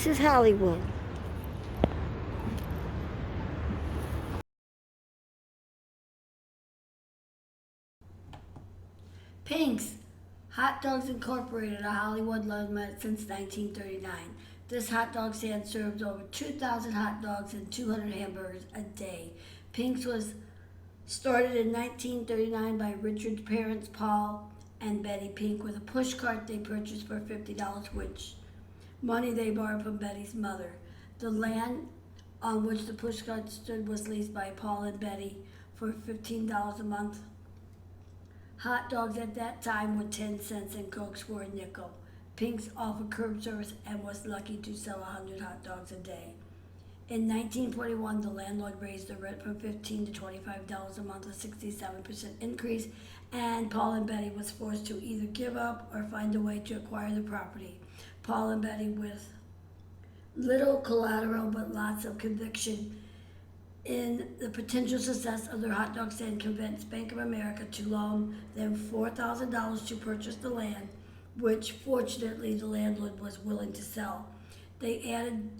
This is Hollywood. Pink's Hot Dogs Incorporated, a Hollywood landmark since 1939. This hot dog stand serves over 2,000 hot dogs and 200 hamburgers a day. Pink's was started in 1939 by Richard's parents, Paul and Betty Pink, with a pushcart they purchased for $50, which money they borrowed from Betty's mother. The land on which the pushcart stood was leased by Paul and Betty for $15 a month. Hot dogs at that time were 10 cents and Cokes were a nickel. Pink's offered curb service and was lucky to sell 100 hot dogs a day. In 1941, the landlord raised the rent from $15 to $25 a month, a 67% increase, and Paul and Betty was forced to either give up or find a way to acquire the property. Paul and Betty, with little collateral but lots of conviction in the potential success of their hot dog stand, convinced Bank of America to loan them $4,000 to purchase the land, which fortunately the landlord was willing to sell. They added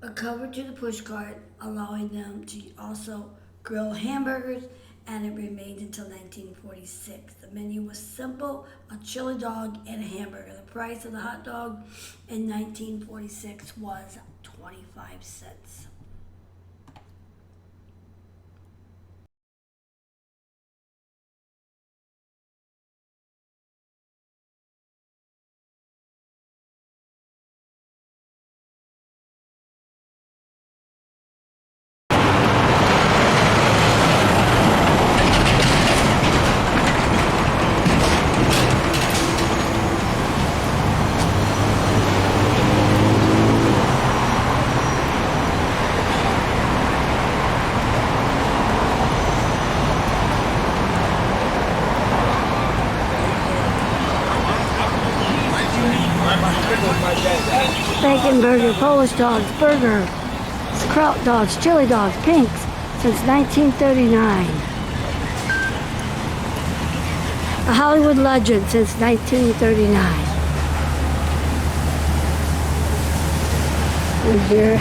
a cover to the pushcart, allowing them to also grill hamburgers, and it remained until 1946. The menu was simple: a chili dog and a hamburger. The price of the hot dog in 1946 was 25 cents. Bacon burger, Polish dogs, burger, kraut dogs, chili dogs, Pink's since 1939. A Hollywood legend since 1939. And here.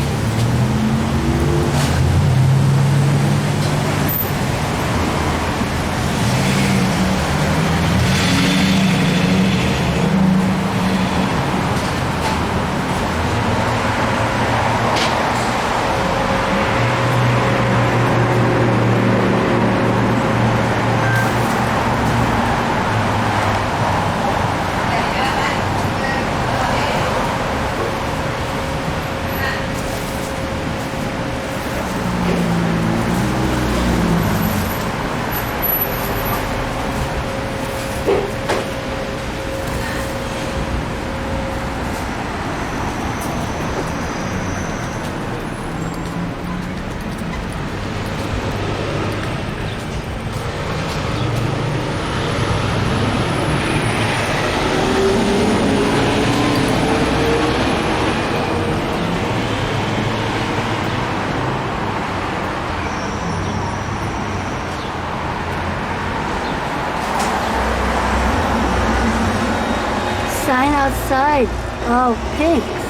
Sign outside. Oh, Pink's.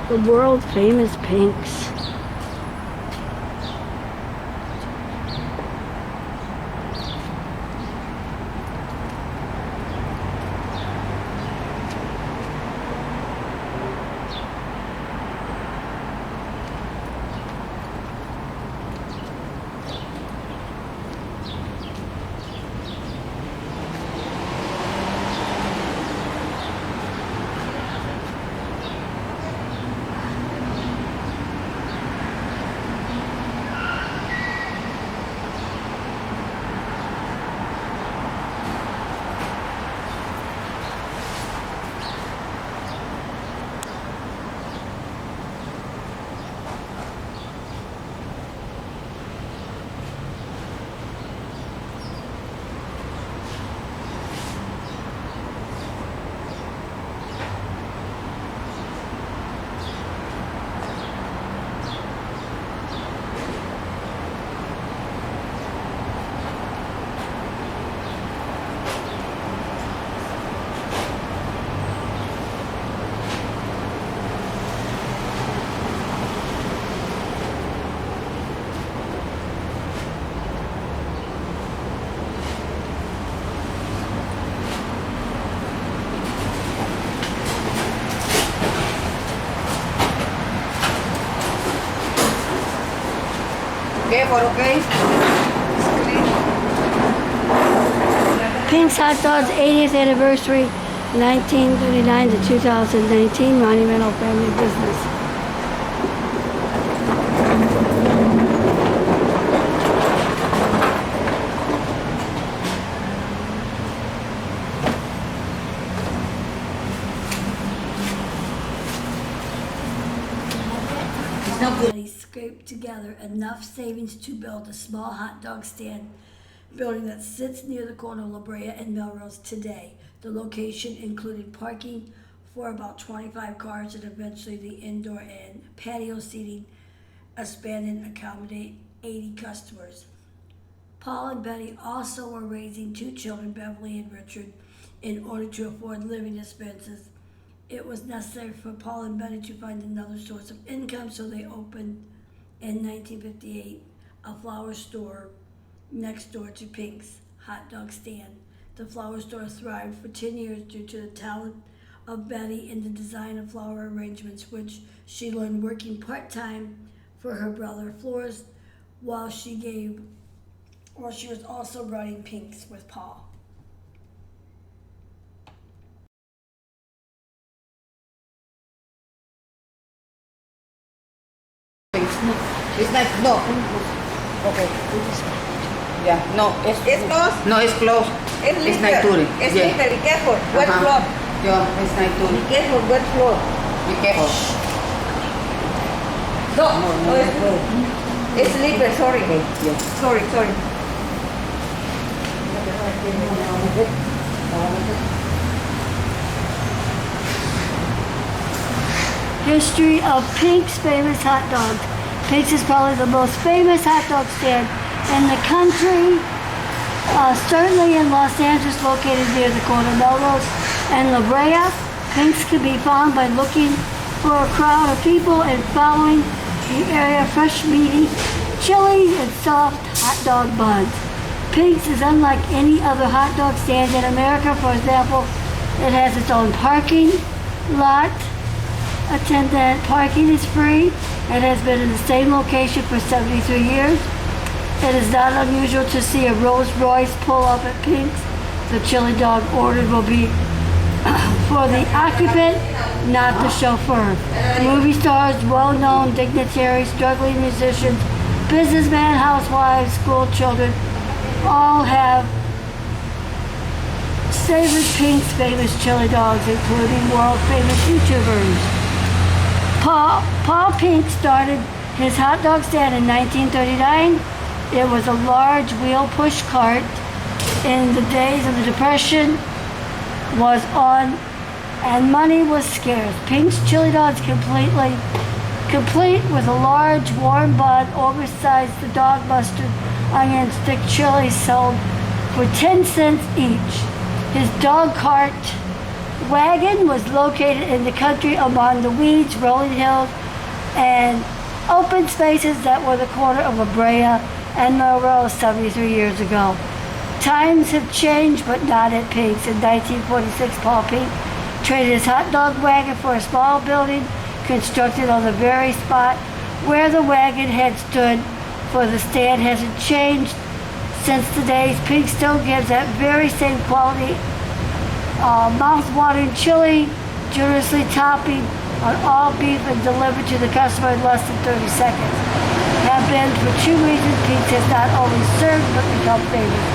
The world famous Pink's. Careful, okay? Pink's Hot Dogs 80th anniversary, 1939 to 2019, monumental family business. He scraped together enough savings to build a small hot dog stand building that sits near the corner of Brea and Melrose today. The location included parking for about 25 cars and eventually the indoor and patio seating expanded to accommodate 80 customers. Paul and Betty also were raising 2 children, Beverly and Richard, in order to afford living expenses. It was necessary for Paul and Betty to find another source of income, so they opened in 1958 a flower store next door to Pink's hot dog stand. The flower store thrived for 10 years due to the talent of Betty in the design of flower arrangements, which she learned working part-time for her brother florist while she was also running Pink's with Paul. It's not, no. Okay. Yeah, no. It's closed? No, it's closed. It's not legal. touring. It's Yeah. legal. Be careful. Wet floor. Yeah, it's not Be touring. careful. Wet floor. Be careful. No, No, it's closed. It's legal. Sorry. Yeah. Sorry. History of Pink's famous hot dogs. Pink's is probably the most famous hot dog stand in the country, certainly in Los Angeles, located near the corner of Melrose and La Brea. Pink's can be found by looking for a crowd of people and following the area of fresh meaty chili and soft hot dog buns. Pink's is unlike any other hot dog stand in America. For example, it has its own parking lot. Attendant parking is free. It has been in the same location for 73 years. It is not unusual to see a Rolls Royce pull up at Pink's. The chili dog ordered will be for the occupant, not the chauffeur. Movie stars, well-known dignitaries, struggling musicians, businessmen, housewives, school children, all have savored Pink's famous chili dogs, including world-famous YouTubers. Paul Pink started his hot dog stand in 1939. It was a large wheel push cart. In the days of the Depression was on, and money was scarce. Pink's chili dogs complete with a large warm bun, oversized the dog mustard, onion stick chili sold for 10 cents each. His dog cart wagon was located in the country among the weeds, rolling hills, and open spaces that were the corner of Brea and Melrose 73 years ago. Times have changed, but not at Pink's. In 1946, Paul Pink traded his hot dog wagon for a small building constructed on the very spot where the wagon had stood, for the stand hasn't changed since the days. Pink still gives that very same quality mouth-watering chili, generously topping on all beef and delivered to the customer in less than 30 seconds. Have been for 2 reasons. Pink's has not only served but become famous.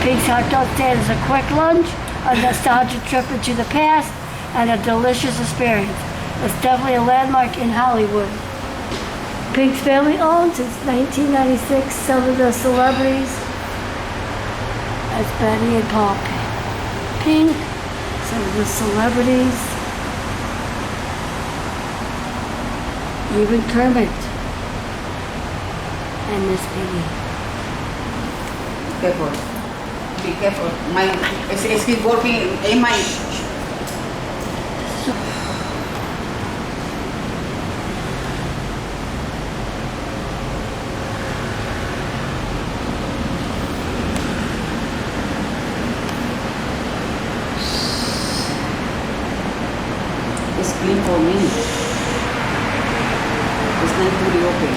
Pink's hot dog stand is a quick lunch, a nostalgic trip into the past, and a delicious experience. It's definitely a landmark in Hollywood. Pink's family owned since 1996 some of the celebrities as Betty and Paul Pink, some of the celebrities, even Kermit and Miss Piggy. Careful. Be careful. It's keep working in my... It's clean for me. It's not fully open.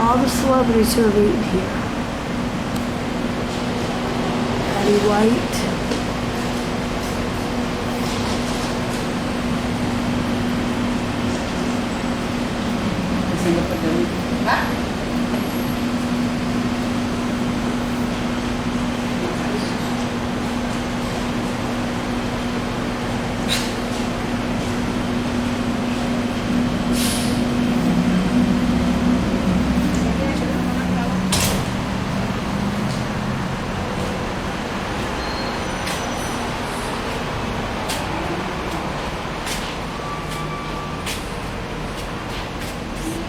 All the celebrities who have eaten here. Betty White.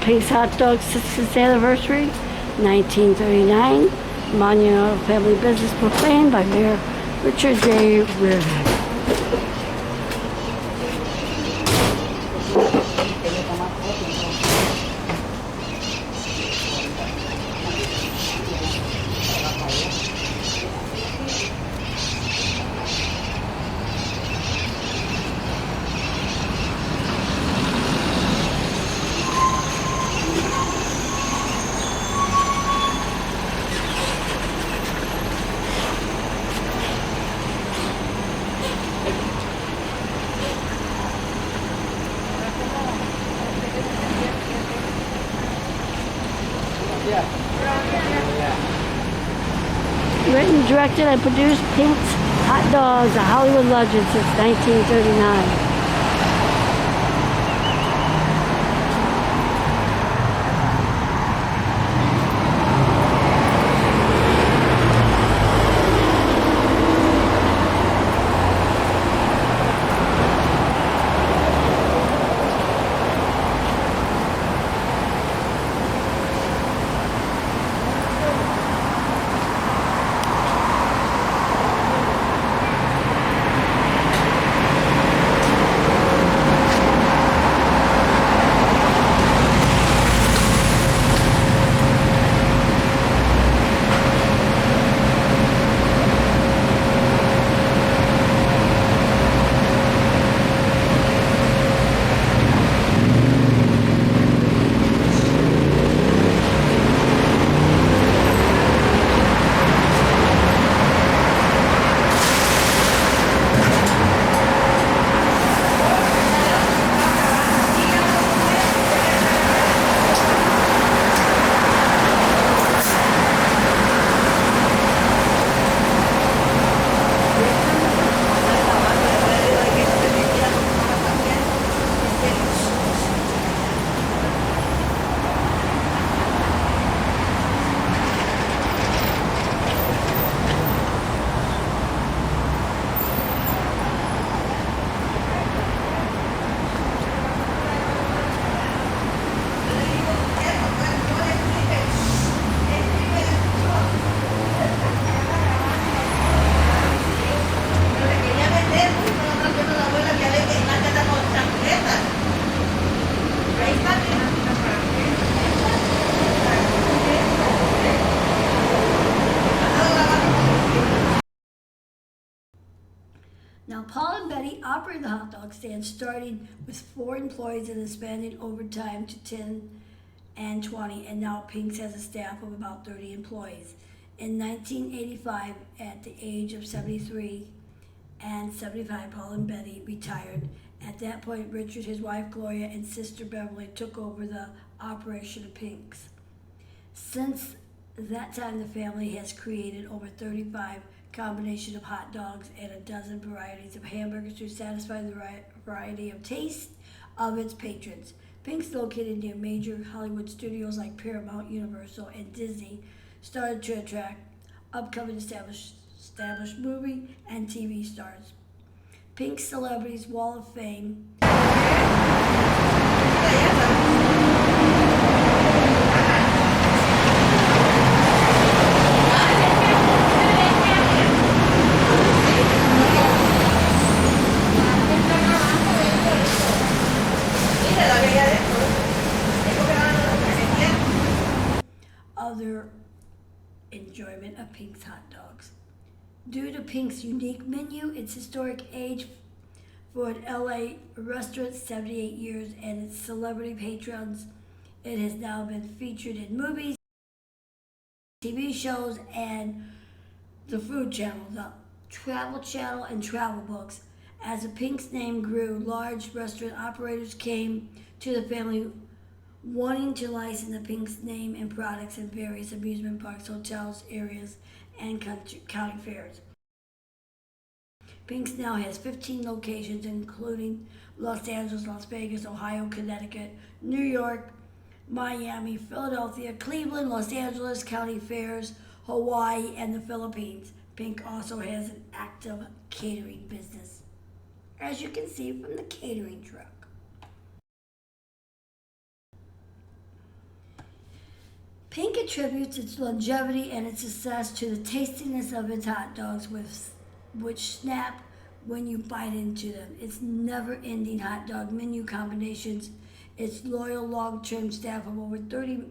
Pink's Hot Dog's 60th anniversary, 1939. Monumental family business proclaimed by Mayor Richard J. Riordan. Written, directed, and produced Pink's Hot Dogs, a Hollywood legend since 1939. Now, Paul and Betty operate the hot dog stand starting with 4 employees and expanding over time to 10 and 20, and now Pink's has a staff of about 30 employees. In 1985, at the age of 73 and 75, Paul and Betty retired. At that point, Richard, his wife Gloria, and sister Beverly took over the operation of Pink's. Since that time, the family has created over 35 combination of hot dogs and a dozen varieties of hamburgers to satisfy the variety of taste of its patrons. Pink's, located near major Hollywood studios like Paramount, Universal, and Disney, started to attract upcoming established movie and TV stars. Pink's Celebrities Wall of Fame Pink's hot dogs. Due to Pink's unique menu, its historic age for an LA restaurant, 78 years, and its celebrity patrons, it has now been featured in movies, TV shows, and the Food Channel, the Travel Channel, and travel books. As the Pink's name grew, large restaurant operators came to the family wanting to license the Pink's name and products in various amusement parks, hotels, areas, and county fairs. Pink's now has 15 locations, including Los Angeles, Las Vegas, Ohio, Connecticut, New York, Miami, Philadelphia, Cleveland, Los Angeles county fairs, Hawaii, and the Philippines. Pink also has an active catering business, as you can see from the catering truck. Pink attributes its longevity and its success to the tastiness of its hot dogs, which snap when you bite into them. Its never-ending hot dog menu combinations, its loyal long-term staff of over 30,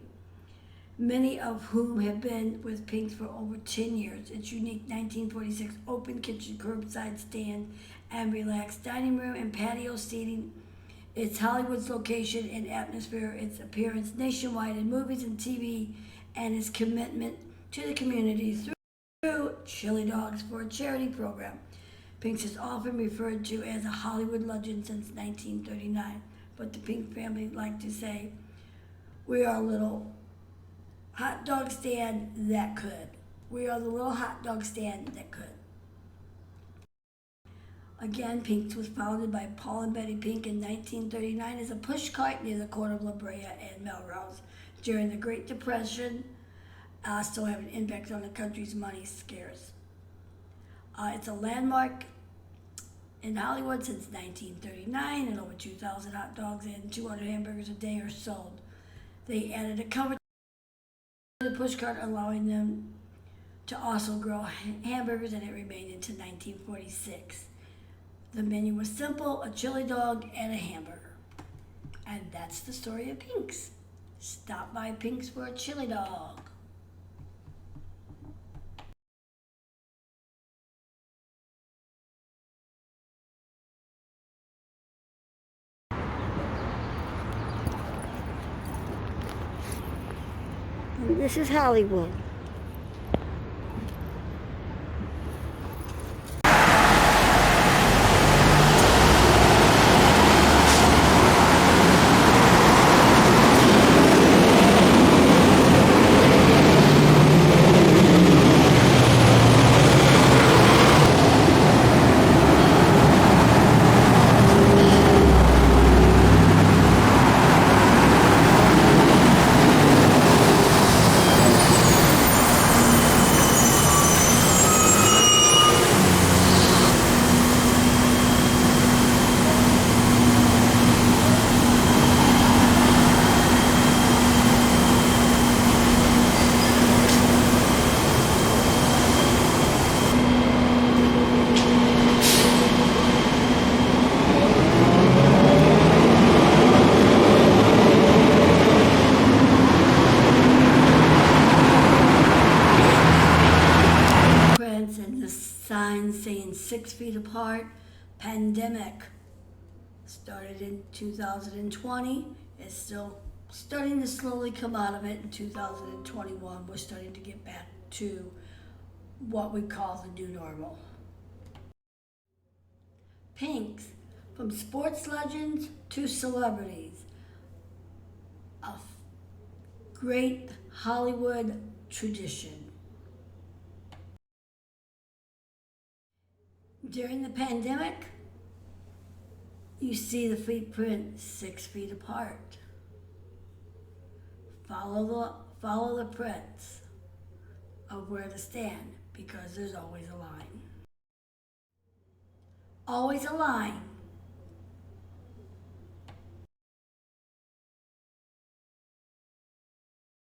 many of whom have been with Pink's for over 10 years. Its unique 1946 open kitchen, curbside stand, and relaxed dining room and patio seating, its Hollywood's location and atmosphere, its appearance nationwide in movies and TV, and its commitment to the community through chili dogs for a charity program. Pink's is often referred to as a Hollywood legend since 1939, but the Pink family like to say, we are a little hot dog stand that could. We are the little hot dog stand that could. Again, Pink's was founded by Paul and Betty Pink in 1939 as a pushcart near the corner of Brea and Melrose during the Great Depression, still have an impact on the country's money scarce. It's a landmark in Hollywood since 1939, and over 2,000 hot dogs and 200 hamburgers a day are sold. They added a cover to the pushcart, allowing them to also grow hamburgers, and it remained until 1946. The menu was simple: a chili dog and a hamburger. And that's the story of Pink's. Stop by Pink's for a chili dog. And this is Hollywood. And the sign saying 6 feet apart. Pandemic started in 2020. It's still starting to slowly come out of it in 2021. We're starting to get back to what we call the new normal. Pink's, from sports legends to celebrities, a great Hollywood tradition. During the pandemic, you see the footprint 6 feet apart. Follow the prints of where to stand, because there's always a line. Always a line.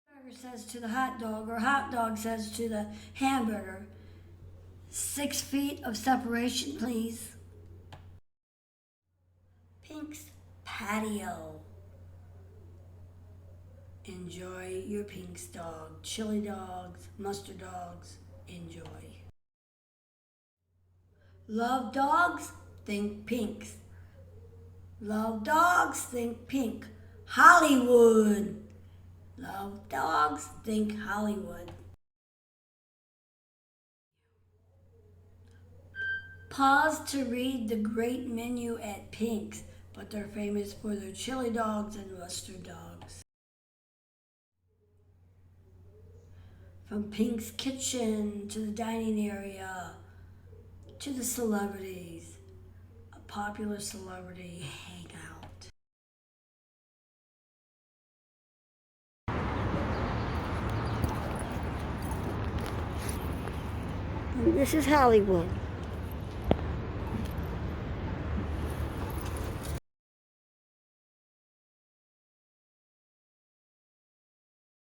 Hamburger says to the hot dog, or hot dog says to the hamburger, 6 feet of separation, please. Pink's patio. Enjoy your Pink's dog, chili dogs, mustard dogs, Enjoy. Love dogs? Think pinks. Love dogs? Think pink. Hollywood. Love dogs? Think Hollywood. Pause to read the great menu at Pink's, but they're famous for their chili dogs and mustard dogs. From Pink's kitchen to the dining area to the celebrities, a popular celebrity hangout. This is Hollywood.